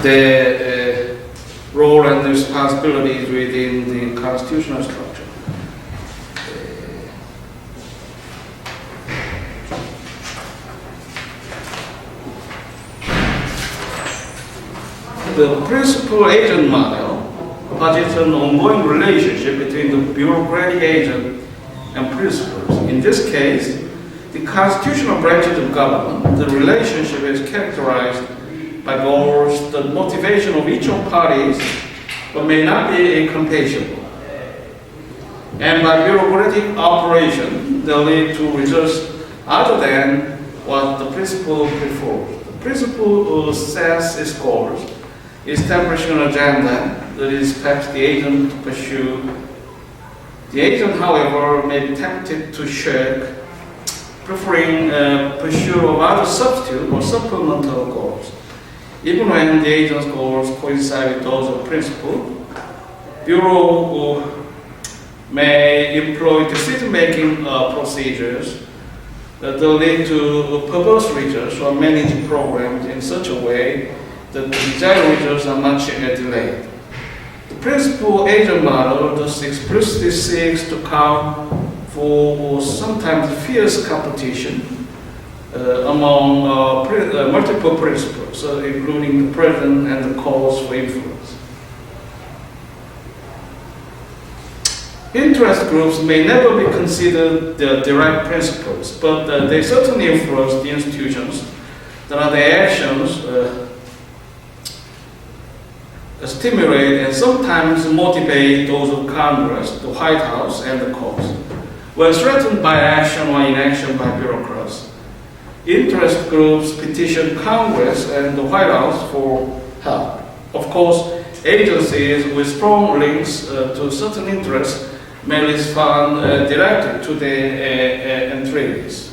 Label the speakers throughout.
Speaker 1: their role and responsibilities within the constitutional structure. The principal-agent model posits an ongoing relationship between the bureaucratic agent and principals. In this case, the constitutional branches of government, the relationship is characterized by goals, the motivation of each of parties, but may not be incompatible. And by bureaucratic operation, they lead to results other than what the principal prefers. The principal sets its goals, establishing an agenda that is perhaps the agent to pursue. The agent, however, may be tempted to shirk, preferring pursuit of other substitute or supplemental goals. Even when the agent's goals coincide with those of the principal, Bureau may employ decision-making procedures that will lead to perverse results or manage programs in such a way that the desired results are much delayed. The principal-agent model thus explicitly seeks to account for sometimes fierce competition among multiple principles, including the president and the cause for influence. Interest groups may never be considered the direct principals, but they certainly influence the institutions that are their actions stimulate and sometimes motivate those of Congress, the White House, and the courts. When threatened by action or inaction by bureaucrats, interest groups petition Congress and the White House for help. Of course, agencies with strong links to certain interests may respond directly to their entreaties.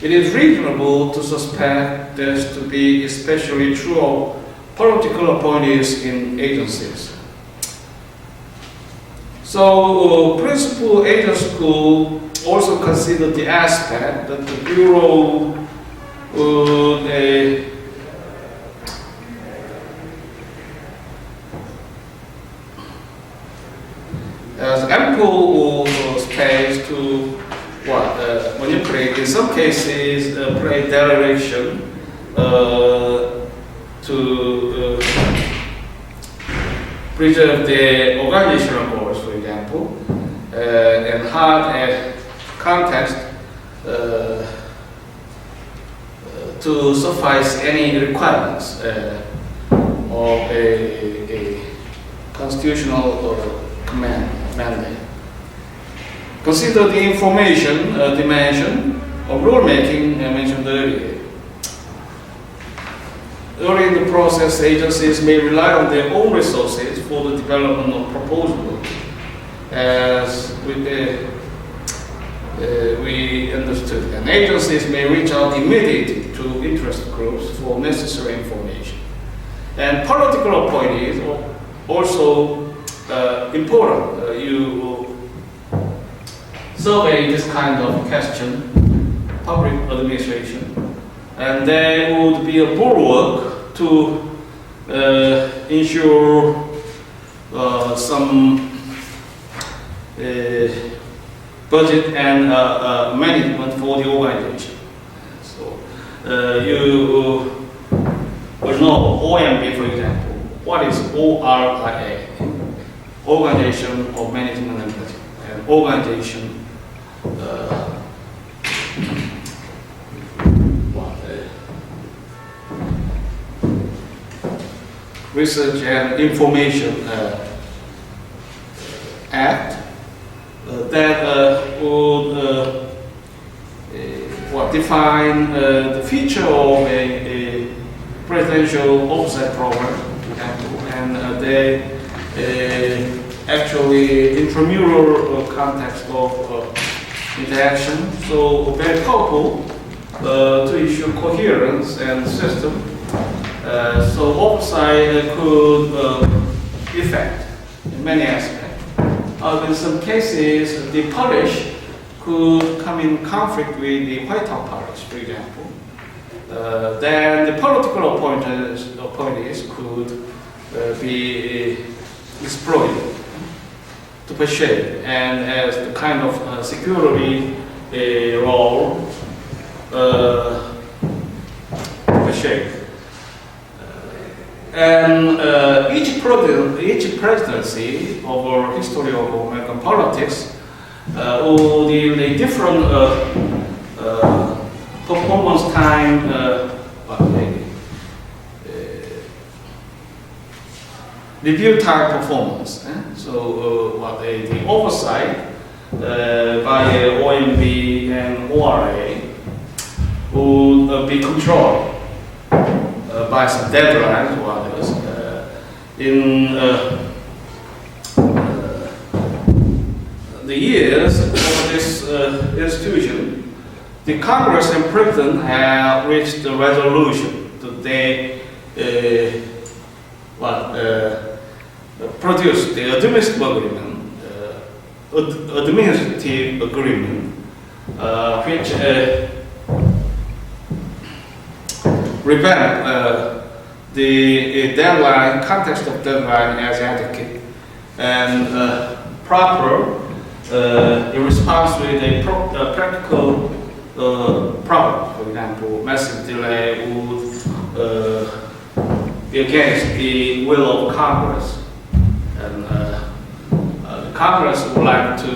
Speaker 1: It is reasonable to suspect this to be especially true of political appointees in agencies. So, principal agents could also consider the aspect that the Bureau has ample space to manipulate, in some cases play delegation to preserve the organizational goals, for example, and hard context to suffice any requirements of a constitutional mandate. Consider the information dimension of rulemaking I mentioned earlier. Early in the process, agencies may rely on their own resources for the development of proposals, as we understood. And agencies may reach out immediately to interest groups for necessary information. And political appointees are also important. You survey this kind of question, public administration, and there would be a bulwark to ensure some budget and management for the organization. So you will know OMB, for example. What is ORIA? Organization of Management and Budget. And organization Research and Information Act that would define the feature of a presidential oversight program, for example, and they actually intramural context of interaction, so very powerful to issue coherence and system. So oversight could effect in many aspects. In some cases, the polish could come in conflict with the White House policy, for example. then the political appointees could be exploited to persuade, and as the kind of security role persuade. And each presidency over history of American politics would in a different performance time review type performance. So the oversight by OMB and ORA would be controlled by some deadlines or others. In the years of this institution, the Congress and President have reached a resolution that they produced the administrative agreement, which revamp the deadline, context of deadline as adequate and proper in response with a practical problem. For example, massive delay would be against the will of Congress, and the Congress would like to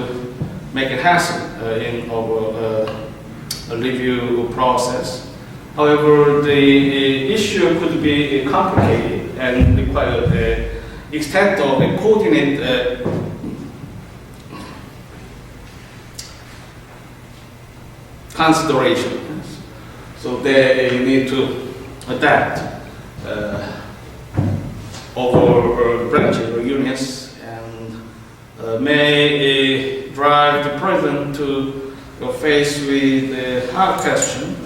Speaker 1: make it happen in our review process. However, the issue could be complicated and require the extent of a coordinated consideration. So they need to adapt over branches or units, and may drive the president to face with a hard question,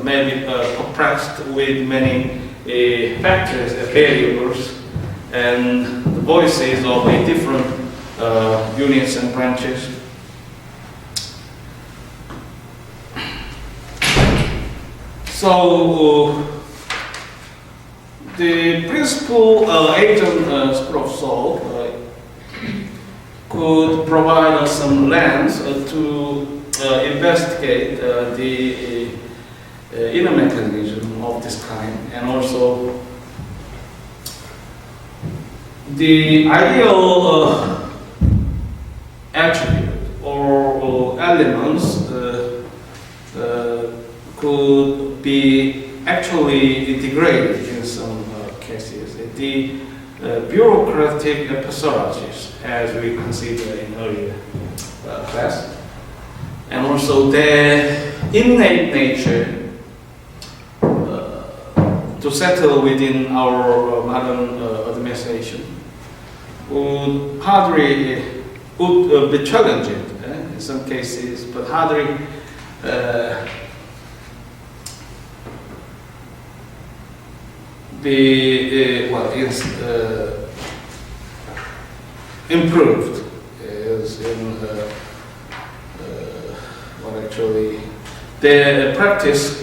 Speaker 1: maybe perplexed with many factors, variables, and the voices of the different units and branches. So the principal agent school of thought could provide us some lens to investigate the inner mechanism of this kind, and also the ideal attribute or elements could be actually degraded in some cases. The bureaucratic pathologies, as we considered in earlier class, and also their innate nature to settle within our modern administration would hardly be challenged in some cases, but hardly be improved is in actually the practice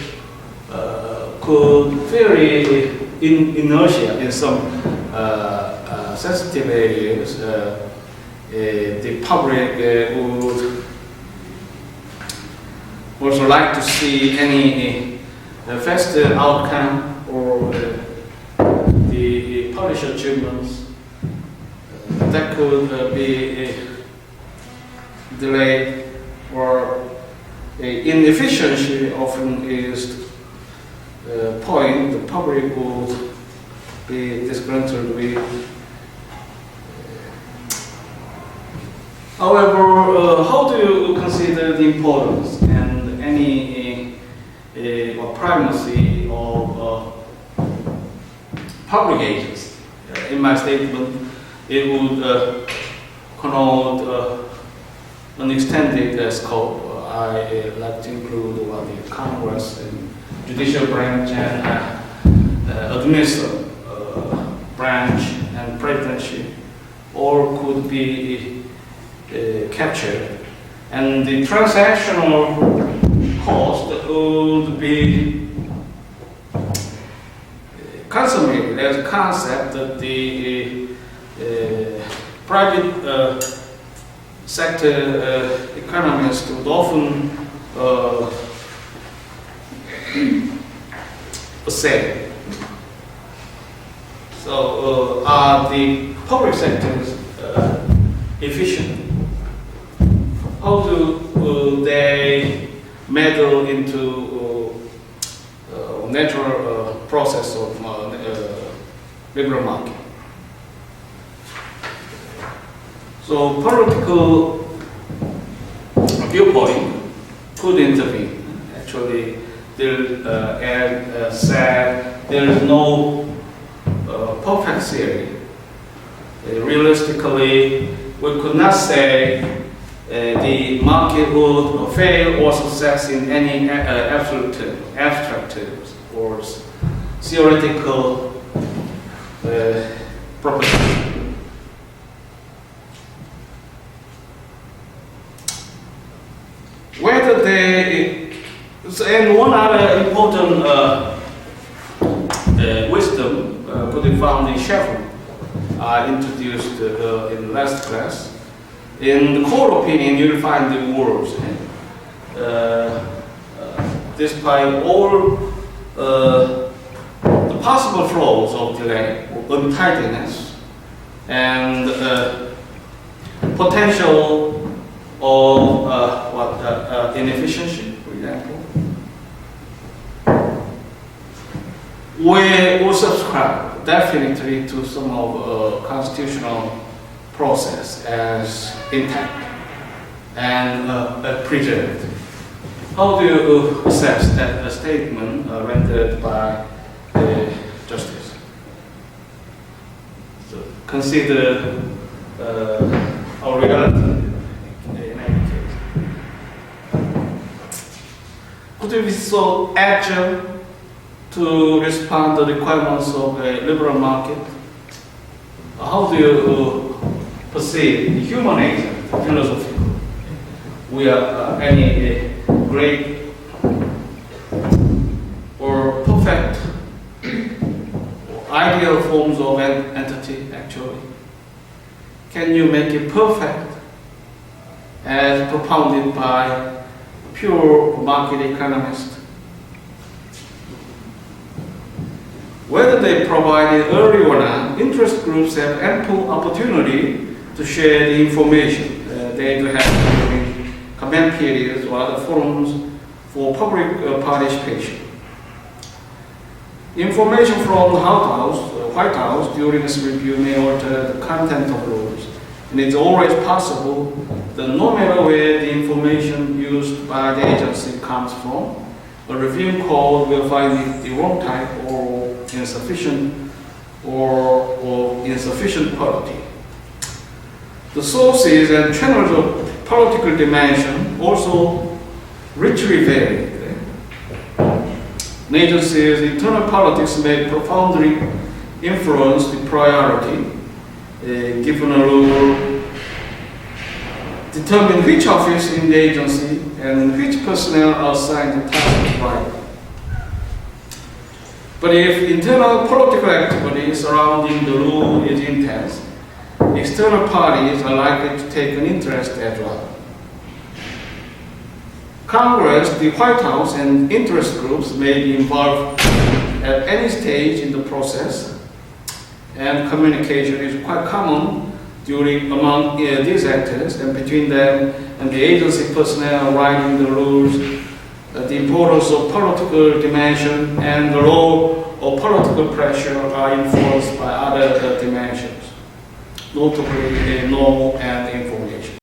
Speaker 1: could vary in inertia in some sensitive areas. The public would also like to see any faster outcome or the published achievements that could be delayed, or inefficiency often is the point the public would be disgruntled with. However, how do you consider the importance and any primacy of public agents? In my statement, it would connote an extended scope. I like to include the Congress and judicial branch and administrative branch and presidency, all could be captured. And the transactional cost would be consummated as a concept that the private sector economists would often say. So, are the public sectors efficient? How do they meddle into natural process of liberal market? So political viewpoint could intervene. Actually, as said, there is no perfect theory. Realistically, we could not say the market would fail or success in any absolute term, abstract terms, or theoretical proposition. Whether they, and one other important wisdom could be found in Chevron, introduced in last class. In the core opinion, you'll find the words. Despite all the possible flaws of delay, untidiness, and potential of inefficiency, for example, we will subscribe definitely to some of constitutional process as intact and preserved. How do you assess that statement rendered by the justice? So consider our reality in any case. Could we be so agile to respond to the requirements of a liberal market? How do you perceive the human agent, philosophical? We are any great or perfect or ideal forms of an entity actually? Can you make it perfect as propounded by pure market economists? Whether they provide it early or not, interest groups have ample opportunity to share the information they do have during comment periods or other forums for public participation. Information from the White House during this review may alter the content of rules, and it's always possible that no matter where the information used by the agency comes from, a review call will find it the wrong type or insufficient quality. The sources and channels of political dimension also richly vary. An agency's internal politics may profoundly influence the priority given a rule, determine which office in the agency and which personnel are assigned the task of writing. But if internal political activity surrounding the rule is intense, external parties are likely to take an interest as well. Congress, the White House, and interest groups may be involved at any stage in the process, and communication is quite common among these actors and between them and the agency personnel writing the rules. The importance of political dimension and the role of political pressure are influenced by other dimensions, notably normal and information.